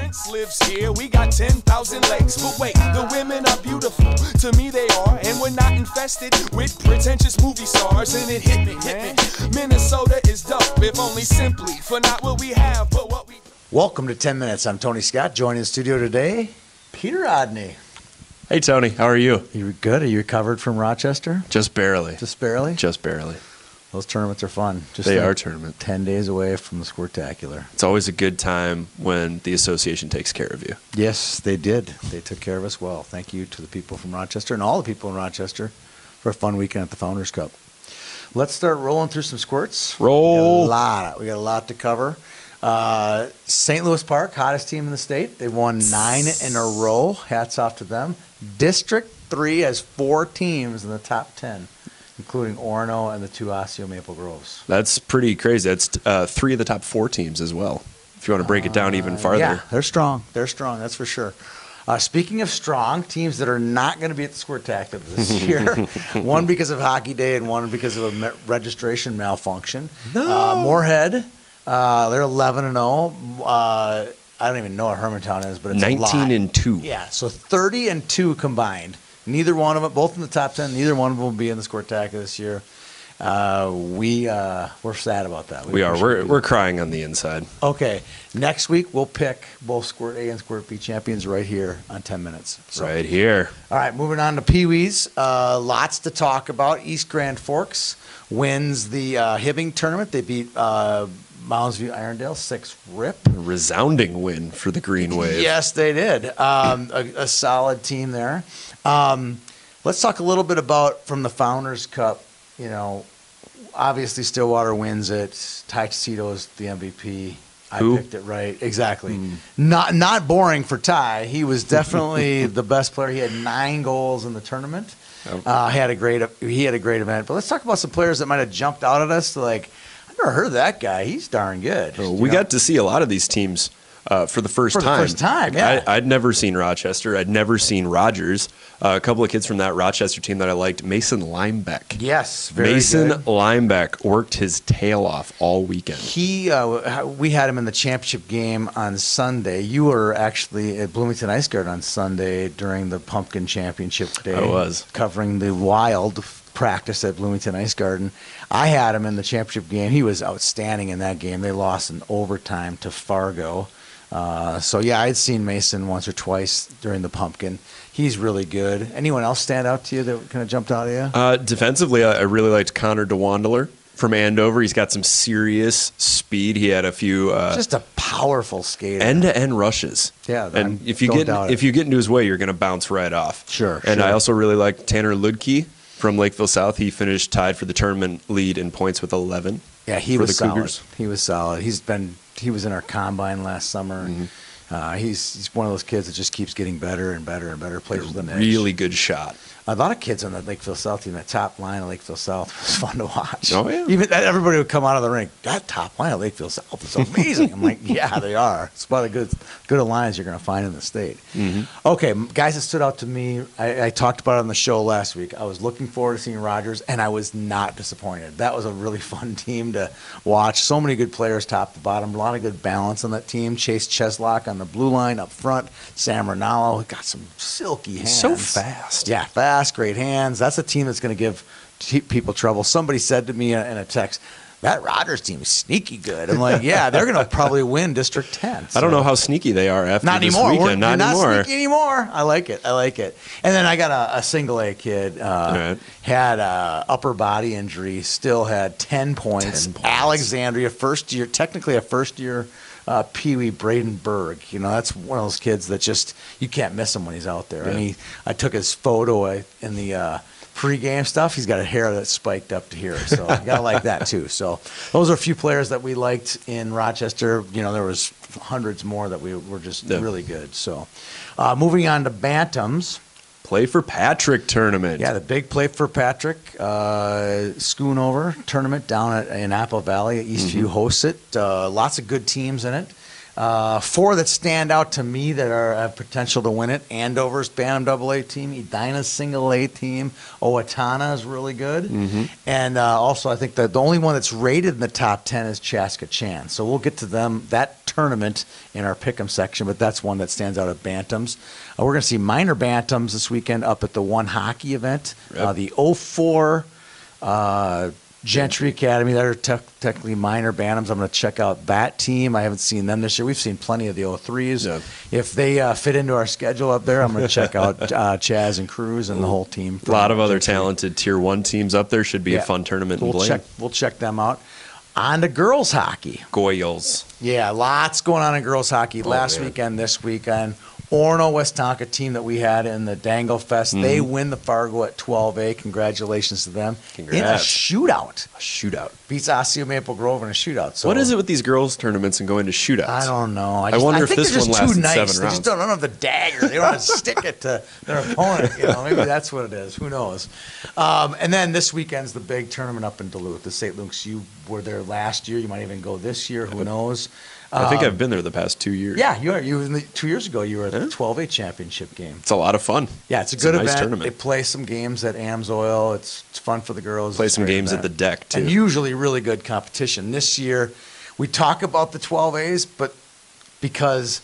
prince lives here. We got 10,000 lakes. But wait, the women are beautiful. To me they are. And we're not infested with pretentious movie stars. And it hit me, Minnesota is dope. If only simply for not what we have, but what we... Welcome to 10 Minutes. I'm Tony Scott. Joining the studio today, Peter Odney. Hey, Tony. How are you? You good? Are you recovered from Rochester? Just barely. Just barely? Just barely. Those tournaments are fun. They are tournaments. 10 days away from the Squirtacular. It's always a good time when the association takes care of you. Yes, they did. They took care of us well. Thank you to the people from Rochester and all the people in Rochester for a fun weekend at the Founders Cup. Let's start rolling through some squirts. Roll. We got a lot to cover. St. Louis Park, hottest team in the state. They've won 9 in a row. Hats off to them. District 3 has 4 teams in the top 10, including Orono and the 2 Osseo Maple Groves. That's pretty crazy. That's 3 of the top 4 teams as well, if you want to break it down even farther. Yeah, they're strong. They're strong, that's for sure. Speaking of strong, teams that are not going to be at the Squirtacular this year, one because of Hockey Day and one because of a registration malfunction. No. Moorhead, they're 11-0. I don't even know what Hermantown is, but it's 19-2. Yeah, so 30-2 combined. Neither one of them, both in the top 10, neither one of them will be in the Squirtacular this year. We're sad about that. We are. We're crying on the inside. Okay, next week we'll pick both Squirt A and Squirt B champions right here on 10 Minutes. So, right here. All right, moving on to Pee Wees. Lots to talk about. East Grand Forks wins the Hibbing tournament. They beat Mounds View Irondale 6-rip. A resounding win for the Green Wave. Yes, they did. A solid team there. Let's talk a little bit about from the Founders Cup. You know, obviously Stillwater wins it. Ty Tito's the MVP. Who? I picked it right. Exactly. Not boring for Ty. He was definitely the best player. He had 9 goals in the tournament. He had a great event. But let's talk about some players that might have jumped out at us. Like, I've never heard of that guy. He's darn good. We got to see a lot of these teams for the first time. Yeah. I'd never seen Rochester. I'd never seen Rogers. A couple of kids from that Rochester team that I liked. Mason Limebeck. Yes, very Mason good. Limebeck worked his tail off all weekend. We had him in the championship game on Sunday. You were actually at Bloomington Ice Guard on Sunday during the Pumpkin Championship Day. I was. Covering the Wild practice at Bloomington Ice Garden. I had him in the championship game. He was outstanding in that game. They lost in overtime to Fargo. I'd seen Mason once or twice during the Pumpkin. He's really good. Anyone else stand out to you that kind of jumped out of you? Defensively, I really liked Connor DeWandler from Andover. He's got some serious speed. He had a few just a powerful skater. End-to-end rushes. Yeah, and if you get into his way, you're going to bounce right off. Sure. And I also really liked Tanner Ludke from Lakeville South. He finished tied for the tournament lead in points with 11. Yeah, he was solid. He was solid. He was in our combine last summer. Mm-hmm. He's one of those kids that just keeps getting better and better and better. Plays with an edge. Really good shot. A lot of kids on the Lakeville South team. That top line of Lakeville South was fun to watch. Oh yeah. Even everybody would come out of the rink. That top line of Lakeville South is amazing. I'm like, yeah, they are. It's about as good lines you're going to find in the state. Mm-hmm. Okay, guys that stood out to me. I talked about it on the show last week. I was looking forward to seeing Rogers, and I was not disappointed. That was a really fun team to watch. So many good players, top to bottom. A lot of good balance on that team. Chase Cheslock on the blue line up front. Sam Rinaldo got some silky hands. So fast. Yeah, fast, great hands. That's a team that's going to give people trouble. Somebody said to me in a text, that Rogers team is sneaky good. I'm like, yeah, they're going to probably win District 10. So. I don't know how sneaky they are after not this anymore. weekend. Not anymore. Not sneaky anymore. I like it. And then I got a single A kid. Right. Had a upper body injury. Still had 10 points. 10 points. Alexandria, technically a first year Pee Wee Braden Berg. You know, that's one of those kids that just, you can't miss him when he's out there. Yeah. And I took his photo in the pre-game stuff. He's got a hair that's spiked up to here, so you gotta like that too. So those are a few players that we liked in Rochester. You know, there was hundreds more that we were just really good. So moving on to Bantams. Play for Patrick tournament. Yeah, the big Play for Patrick Schoonover tournament down in Apple Valley. Eastview hosts it. Lots of good teams in it. 4 that stand out to me that have potential to win it. Andover's Bantam AA team, Edina's single A team, Owatonna is really good. And also I think that the only one that's rated in the top 10 is Chaska Chan. So we'll get to them, that tournament in our pick'em section, but that's one that stands out at Bantams. We're going to see minor Bantams this weekend up at the One Hockey event. Yep. The 04 Gentry Academy, that are technically minor Bantams. I'm going to check out that team. I haven't seen them this year. We've seen plenty of the 03s. Yeah. If they fit into our schedule up there, I'm going to check out Chaz and Cruz and the whole team. A lot of other talented Tier 1 teams up there. Should be a fun tournament in Blaine. We'll check them out. On to girls hockey. Goyles. Yeah, lots going on in girls hockey. Last weekend, this weekend. Orono Westonka team that we had in the Dangle Fest, they win the Fargo at 12A. Congratulations to them. Congrats. In a shootout. A shootout. Beats Osseo Maple Grove in a shootout. So What is it with these girls tournaments and going to shootouts? I don't know. I wonder if think this they're one just lasted too nice. 7 They rounds. just don't have the dagger. They don't want to stick it to their opponent. Maybe that's what it is. Who knows? And then this weekend's the big tournament up in Duluth. The St. Luke's. You were there last year. You might even go this year. Who knows? I think I've been there the past 2 years. Yeah, you are. 2 years ago, you were at the 12A championship game. It's a lot of fun. Yeah, it's a good nice event. tournament. They play some games at Amsoil. It's fun for the girls. Play It's a some great games event. at the deck, too. And usually really good competition. This year, we talk about the 12As, but because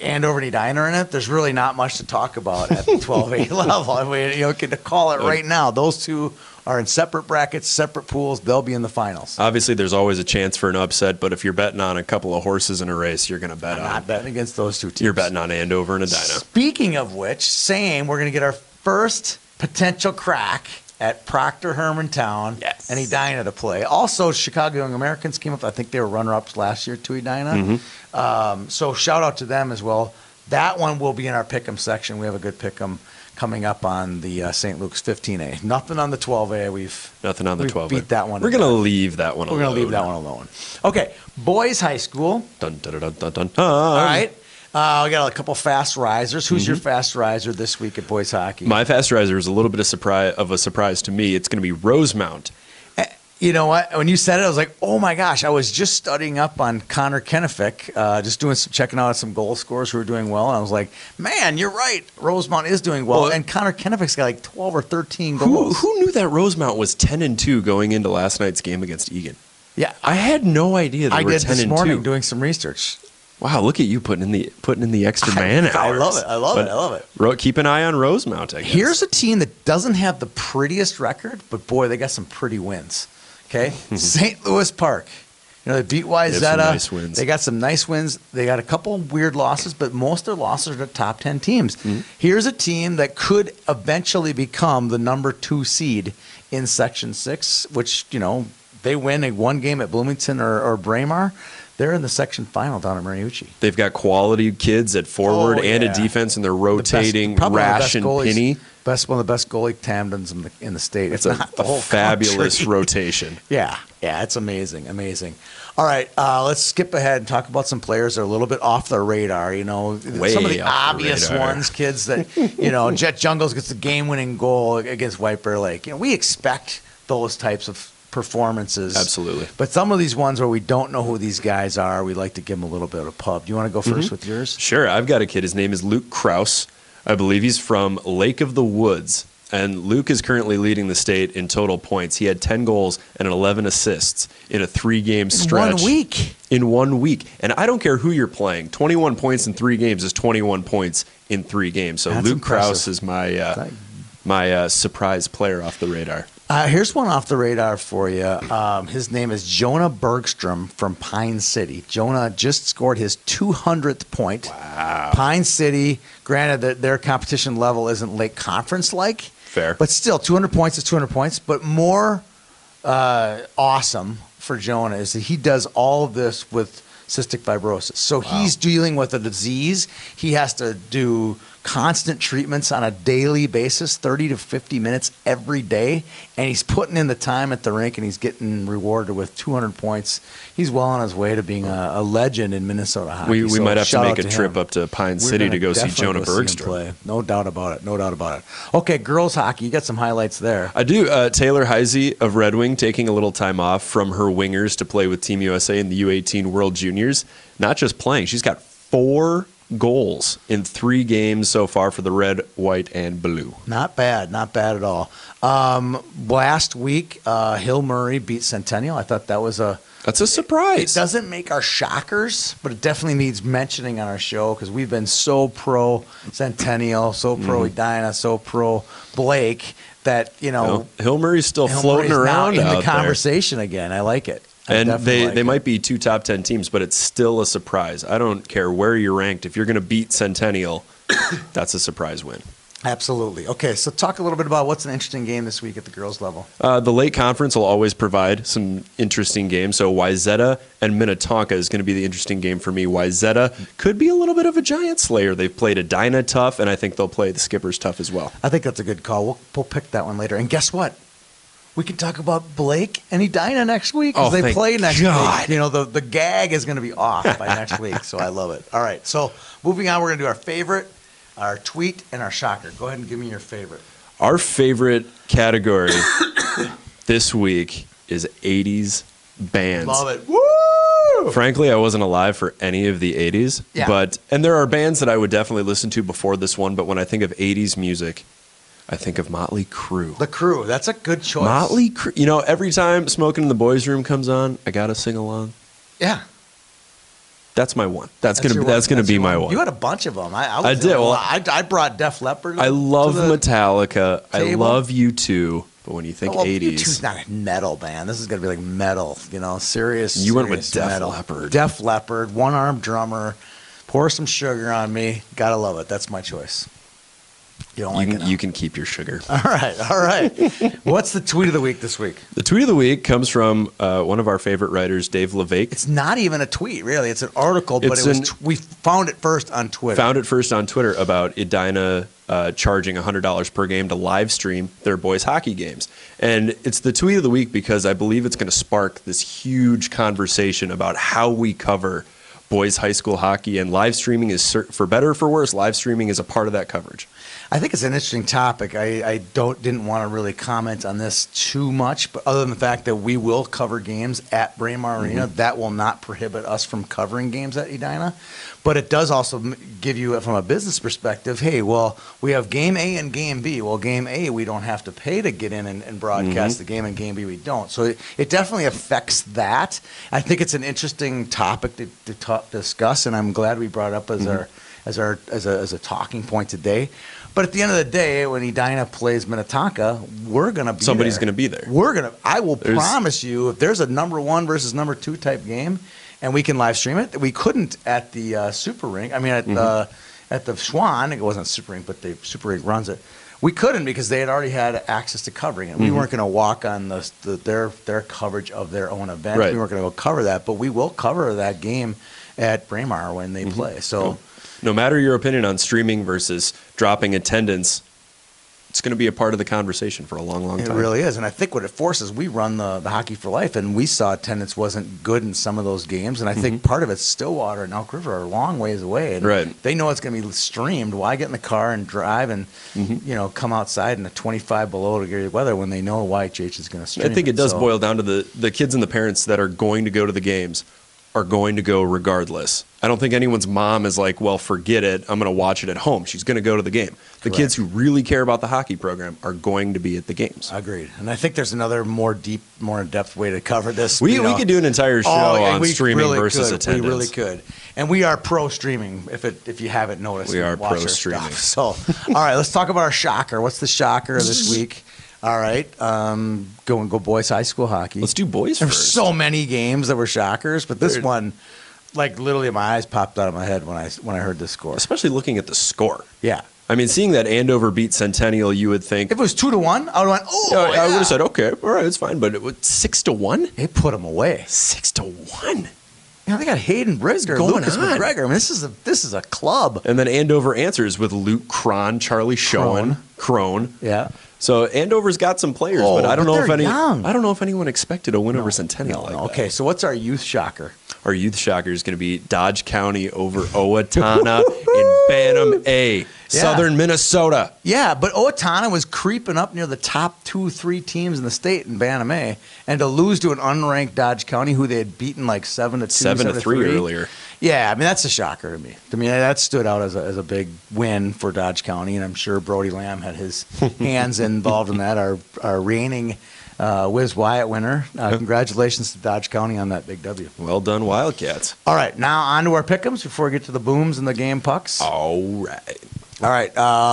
Andover and Edina are in it, there's really not much to talk about at the 12A level. I mean, to call it right now, those two are in separate brackets, separate pools. They'll be in the finals. Obviously, there's always a chance for an upset, but if you're betting on a couple of horses in a race, you're going to bet I'm on. not betting against those two teams. You're betting on Andover and Edina. Speaking of which, we're going to get our first potential crack at Proctor Hermantown and Edina to play. Also, Chicago Young Americans came up. I think they were runner-ups last year to Edina. So shout out to them as well. That one will be in our pick'em section. We have a good pick'em coming up on the St. Luke's 15A. Nothing on the 12A. Nothing on the 12A. Beat that one. We're going to leave that one alone. We're going to leave that one alone. Okay, boys high school. Dun, dun, dun, dun, dun, dun. All right. We got a couple fast risers. Who's your fast riser this week at boys hockey? My fast riser is a little bit of a surprise to me. It's going to be Rosemount. You know what? When you said it, I was like, oh my gosh! I was just studying up on Connor Kennefic, checking out some goal scorers who are doing well, and I was like, man, you're right. Rosemount is doing well, and Connor Kennefic's got like 12 or 13 goals. Who knew that Rosemount was 10-2 going into last night's game against Egan? Yeah, I had no idea they were 10-2. I did this morning doing some research. Wow, look at you putting in the extra man hours. I love it. Keep an eye on Rosemount, I guess. Here's a team that doesn't have the prettiest record, but boy, they got some pretty wins. Okay, St. Louis Park. They beat Wyzetta. Nice wins. They got some nice wins. They got a couple weird losses, but most of their losses are to top 10 teams. Here's a team that could eventually become the number 2 seed in Section 6, which, they win one game at Bloomington or Braemar. They're in the section final down at Mariucci. They've got quality kids at forward and a defense, and they're rotating Rash and Penny. One of the best goalie tandems in the state. It's a fabulous rotation. Yeah, it's amazing. All right, let's skip ahead and talk about some players that are a little bit off the radar. Some of the obvious ones, kids that, Jet Jungles gets the game-winning goal against White Bear Lake. We expect those types of performances. Absolutely. But some of these ones where we don't know who these guys are, we like to give them a little bit of pub. Do you want to go first with yours? Sure. I've got a kid. His name is Luke Kraus. I believe he's from Lake of the Woods. And Luke is currently leading the state in total points. He had 10 goals and 11 assists in a 3-game stretch. In 1 week. And I don't care who you're playing. 21 points in 3 games is 21 points in 3 games. So That's Luke impressive. Kraus is my surprise player off the radar. Here's one off the radar for you. His name is Jonah Bergstrom from Pine City. Jonah just scored his 200th point. Wow. Pine City, granted that their competition level isn't Lake Conference-like. Fair. But still, 200 points is 200 points. But more awesome for Jonah is that he does all of this with cystic fibrosis. So he's dealing with a disease. He has to do constant treatments on a daily basis, 30 to 50 minutes every day, and he's putting in the time at the rink, and he's getting rewarded with 200 points. He's well on his way to being a legend in Minnesota hockey. We might have to make a trip up to Pine City to go see Jonah Bergstrom play. No doubt about it. Okay, girls hockey, you got some highlights there. I do. Taylor Heisey of Red Wing taking a little time off from her wingers to play with Team USA in the U18 World Juniors. Not just playing, she's got 4 goals in 3 games so far for the red, white, and blue. Not bad at all. Last week, Hill Murray beat Centennial. I thought that was a That's a surprise. It doesn't make our shockers, but it definitely needs mentioning on our show because we've been so pro Centennial, so pro Edina, so pro Blake that, Hill Murray's still floating Murray's around now in out the conversation again. I like it. And they might be 2 top 10 teams, but it's still a surprise. I don't care where you're ranked. If you're going to beat Centennial, that's a surprise win. Absolutely. Okay, so talk a little bit about what's an interesting game this week at the girls' level. The Lake Conference will always provide some interesting games. So Wayzata and Minnetonka is going to be the interesting game for me. Wayzata could be a little bit of a giant slayer. They've played Edina tough, and I think they'll play the Skippers tough as well. I think that's a good call. We'll pick that one later. And guess what? We can talk about Blake and Edina next week because they play next week. The gag is going to be off by next week, so I love it. All right, so moving on, we're going to do our favorite, our tweet, and our shocker. Go ahead and give me your favorite. Our favorite category this week is 80s bands. Love it. Woo! Frankly, I wasn't alive for any of the 80s, and there are bands that I would definitely listen to before this one, but when I think of 80s music, I think of Motley Crue. The Crue, that's a good choice. Motley Crue. Every time Smoking in the Boys' Room comes on, I got to sing along. Yeah. That's my one. That's gonna be my one. You had a bunch of them. I did. Well, I brought Def Leppard. I love Metallica. I love U2. But when you think 80s, U2's not a metal band. This is gonna be like metal. Serious. You went with Def metal. Leppard. Def Leppard, one-armed drummer. Pour some sugar on me. Gotta love it. That's my choice. You don't like it? You can keep your sugar. All right. What's the tweet of the week this week? The tweet of the week comes from one of our favorite writers, Dave LeVake. It's not even a tweet, really. It's an article, but we found it first on Twitter. About Edina charging $100 per game to live stream their boys' hockey games. And it's the tweet of the week because I believe it's going to spark this huge conversation about how we cover boys' high school hockey. And live streaming is, for better or for worse, live streaming is a part of that coverage. I think it's an interesting topic. I didn't want to really comment on this too much, but other than the fact that we will cover games at Braemar Arena, that will not prohibit us from covering games at Edina. But it does also give you, from a business perspective, hey, well, we have game A and game B. Well, game A, we don't have to pay to get in and broadcast the game, and game B, we don't. So it definitely affects that. I think it's an interesting topic to discuss, and I'm glad we brought it up as a talking point today. But at the end of the day, when Edina plays Minnetonka, we're going to be Somebody's going to be there. I will promise you, if there's a number 1 versus number 2 type game, and we can live stream it, we couldn't at the Super Rink. I mean, at the Schwann, it wasn't Super Rink, but the Super Rink runs it. We couldn't because they had already had access to covering it. We weren't going to walk on their coverage of their own event. Right. We weren't going to go cover that, but we will cover that game at Braemar when they play. So. No matter your opinion on streaming versus dropping attendance, it's going to be a part of the conversation for a long, long time. It really is. And I think what it forces, we run the Hockey for Life, and we saw attendance wasn't good in some of those games. And I think part of it's Stillwater and Elk River are a long ways away. And they know it's going to be streamed. Why get in the car and drive and come outside in a 25 below degree weather when they know YHH is going to stream? I think it does boil down to the kids and the parents that are going to go to the games are going to go regardless. I don't think anyone's mom is like, well, forget it, I'm going to watch it at home. She's going to go to the game. The kids who really care about the hockey program are going to be at the games. Agreed. And I think there's another more in-depth way to cover this. We could do an entire show on streaming versus attendance. We really could. And we are pro-streaming, if you haven't noticed. We are pro-streaming. So, all right, let's talk about our shocker. What's the shocker of this week? All right, go boys high school hockey. Let's do boys There's first. so many games that were shockers, but this one, like literally my eyes popped out of my head when I heard this score. Especially looking at the score. Yeah. I mean, seeing that Andover beat Centennial, you would think If it was 2-1, I would have went, I would have said, okay, all right, it's fine. But it was 6-1? They put them away. 6-1. They got Hayden Brisger, Lucas McGregor. I mean, this is a club. And then Andover answers with Luke Cron, Charlie Schoen, Crone. Yeah. So Andover's got some players, but I don't know if anyone expected a win over Centennial. No. Okay, so what's our youth shocker? Our youth shocker is going to be Dodge County over Owatonna in Bantam A, Southern Minnesota. Yeah, but Owatonna was creeping up near the top 2-3 teams in the state in Bantam A, and to lose to an unranked Dodge County who they had beaten like 7-2, 7-3 earlier. Yeah, I mean, that's a shocker to me. I mean, that stood out as a big win for Dodge County, and I'm sure Brody Lamb had his hands involved in that, our reigning Wiz Wyatt winner. Congratulations to Dodge County on that big W. Well done, Wildcats. All right, now on to our pick'ems before we get to the booms and the game pucks. All right. All right,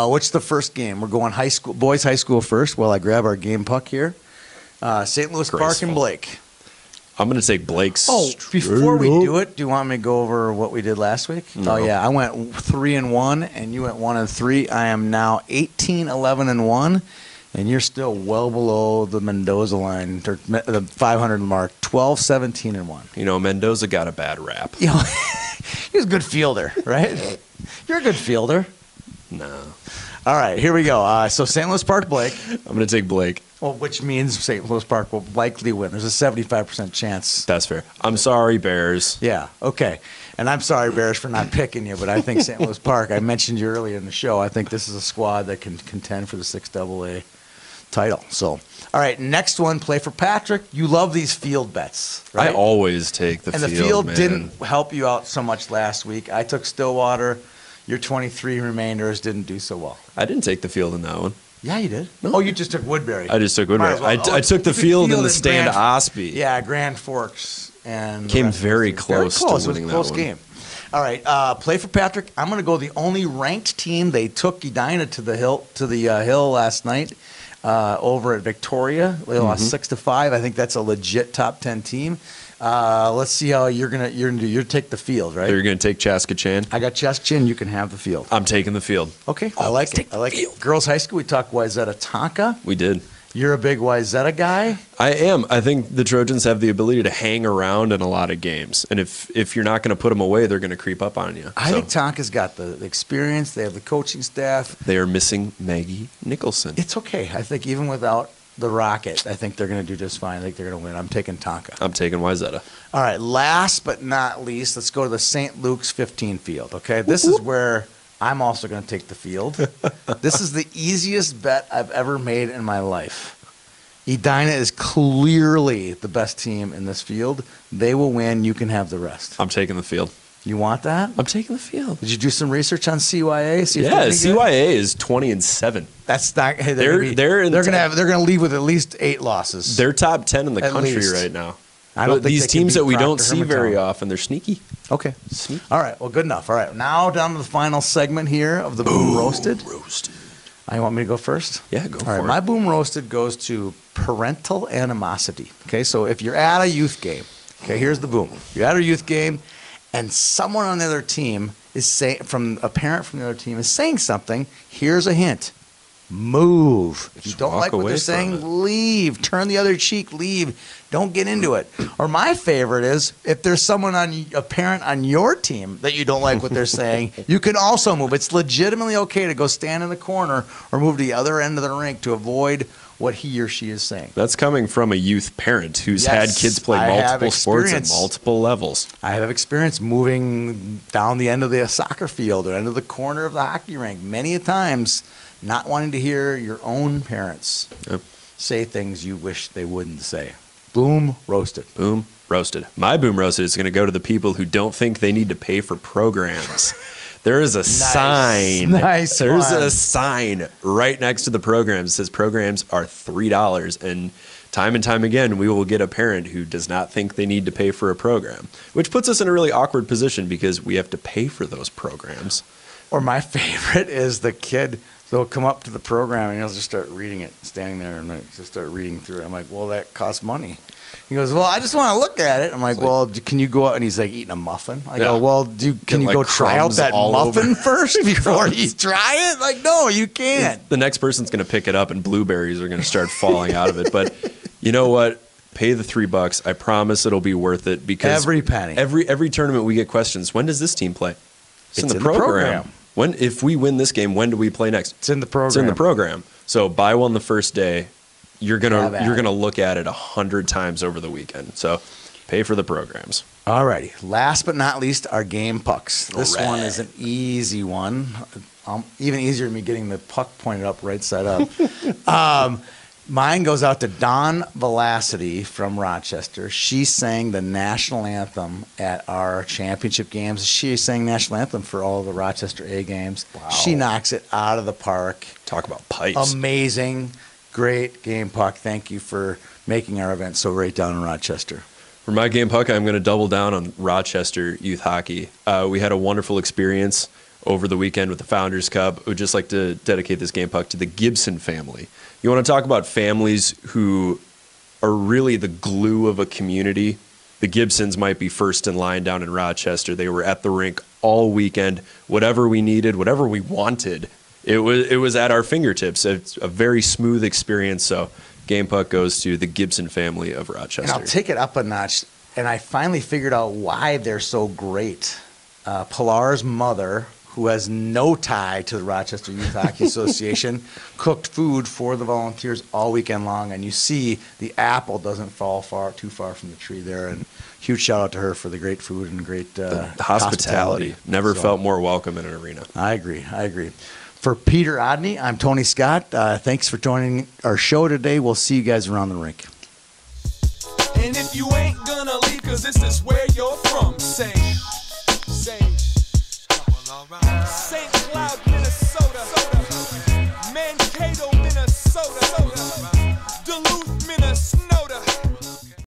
what's the first game? We're going boys high school first while I grab our game puck here. St. Louis Park Graceful. and Blake. I'm going to take Blake's. Oh, before we do it, do you want me to go over what we did last week? No. Oh, yeah. I went 3-1, and you went 1-3. I am now 18-11-1, and you're still well below the Mendoza line, or the 500 mark, 12-17-1. You know, Mendoza got a bad rap. You know, he was a good fielder, right? You're a good fielder. No. All right, here we go. So St. Louis Park, Blake. I'm going to take Blake. Well, which means St. Louis Park will likely win. There's a 75% chance. That's fair. I'm sorry, Bears. Yeah, okay. And I'm sorry, Bears, for not picking you, but I think St. Louis Park, I mentioned you earlier in the show, I think this is a squad that can contend for the 6AA title. So, all right, next one, play for Patrick. You love these field bets, right? I always take the and field, the field man. didn't help you out so much last week. I took Stillwater. Your 23 remainders didn't do so well. I didn't take the field in that one. Yeah, you did. No. Oh, you just took Woodbury. I just took Might Woodbury. as well. I took the field in the stand Grand- Osby. Yeah, Grand Forks and Came the rest of very the teams. close to It was a winning that close one. game. All right, play for Patrick. I'm going to go the only ranked team. They took Edina to the hill last night over at Victoria. They lost 6-5. I think that's a legit top 10 team. Let's see how you're gonna do. You're take the field, right? You're going to take Chaskachan? I got Cheskin. You can have the field. I'm taking the field. Okay, I like it. I like it. Girls High School. We talked Wayzata Tonka. We did. You're a big Wayzata guy. I am. I think the Trojans have the ability to hang around in a lot of games. And if you're not going to put them away, they're going to creep up on you. I think Tonka's got the experience. They have the coaching staff. They are missing Maggie Nicholson. It's okay. I think even without the Rocket, I think they're going to do just fine. I think they're going to win. I'm taking Tonka. I'm taking Wayzata. All right, last but not least, let's go to the St. Luke's 15 field, okay? This is where I'm also going to take the field. This is the easiest bet I've ever made in my life. Edina is clearly the best team in this field. They will win. You can have the rest. I'm taking the field. You want that? I'm taking the field. Did you do some research on CYA? See if Yeah, they're any good? CYA is 20-7. That's not. Hey, They're in they're the going top- to leave with at least 8 losses. They're top 10 in the At country least. right now. I don't But think these they can teams beat that we don't Proctor see very Hermantown. often, they're sneaky. Okay. Sneaky. All right. Well, good enough. All right. Now down to the final segment here of the Boom Roasted. Roasted. You want me to go first? Yeah, go All for right. it. My Boom Roasted goes to parental animosity. Okay. So if you're at a youth game, okay, here's the boom. You're at a youth game, and someone on the other team is saying, a parent from the other team is saying something. Here's a hint. Move. If you Just don't walk like what away they're from saying, it. leave. Turn the other cheek. Leave. Don't get into it. Or my favorite is if there's someone a parent on your team that you don't like what they're saying, you can also move. It's legitimately okay to go stand in the corner or move to the other end of the rink to avoid what he or she is saying. That's coming from a youth parent who's Yes, had kids play I have multiple sports at experience. multiple levels. I have experience moving down the end of the soccer field or end of the corner of the hockey rink many a times, not wanting to hear your own parents Yep. say things you wish they wouldn't say. Boom, roasted. Boom, roasted. My boom roasted is going to go to the people who don't think they need to pay for programs. There is a sign. Nice There's one. a sign right next to the programs. It says programs are $3. And time again, we will get a parent who does not think they need to pay for a program, which puts us in a really awkward position because we have to pay for those programs. Or my favorite is the kid. They'll come up to the program and he'll just start reading it, standing there and just start reading through it. I'm like, well, that costs money. He goes, well, I just want to look at it. I'm like, well, can you go out? And he's like eating a muffin. I go, Yeah. well, can you like go try out crumbs that all muffin over. first before you try it? Like, no, you can't. The next person's going to pick it up and blueberries are going to start falling out of it. But you know what? Pay the $3. I promise it'll be worth it because Every penny. Every tournament we get questions. When does this team play? It's in the in the program. program. When if we win this game, when do we play next? It's in the program. It's in the program. So buy one the first day. You're Have gonna at you're it. gonna look at it 100 times over the weekend. So pay for the programs. All righty. Last but not least, our game pucks. This All right. one is an easy one. Even easier than me getting the puck pointed up right side up. Mine goes out to Dawn Velocity from Rochester. She sang the national anthem at our championship games. She sang national anthem for all the Rochester A games. Wow. She knocks it out of the park. Talk about pipes. Amazing. great game, Puck. Thank you for making our event so great down in Rochester. For my game, Puck, I'm going to double down on Rochester youth hockey. We had a wonderful experience over the weekend with the Founders Cup. I would just like to dedicate this game, Puck, to the Gibson family. You want to talk about families who are really the glue of a community? The Gibsons might be first in line down in Rochester. They were at the rink all weekend. Whatever we needed, whatever we wanted, it was at our fingertips. It's a very smooth experience. So game, Puck, goes to the Gibson family of Rochester. And I'll take it up a notch, and I finally figured out why they're so great. Pilar's mother, who has no tie to the Rochester Youth Hockey Association, cooked food for the volunteers all weekend long, and you see the apple doesn't fall too far from the tree there. And huge shout out to her for the great food and great the hospitality. Never felt more welcome in an arena. I agree. For Peter Odney, I'm Tony Scott. Thanks for joining our show today. We'll see you guys around the rink. And if you ain't gonna leave, cause this is where you're from, say St. Cloud, Minnesota, Mankato, Minnesota.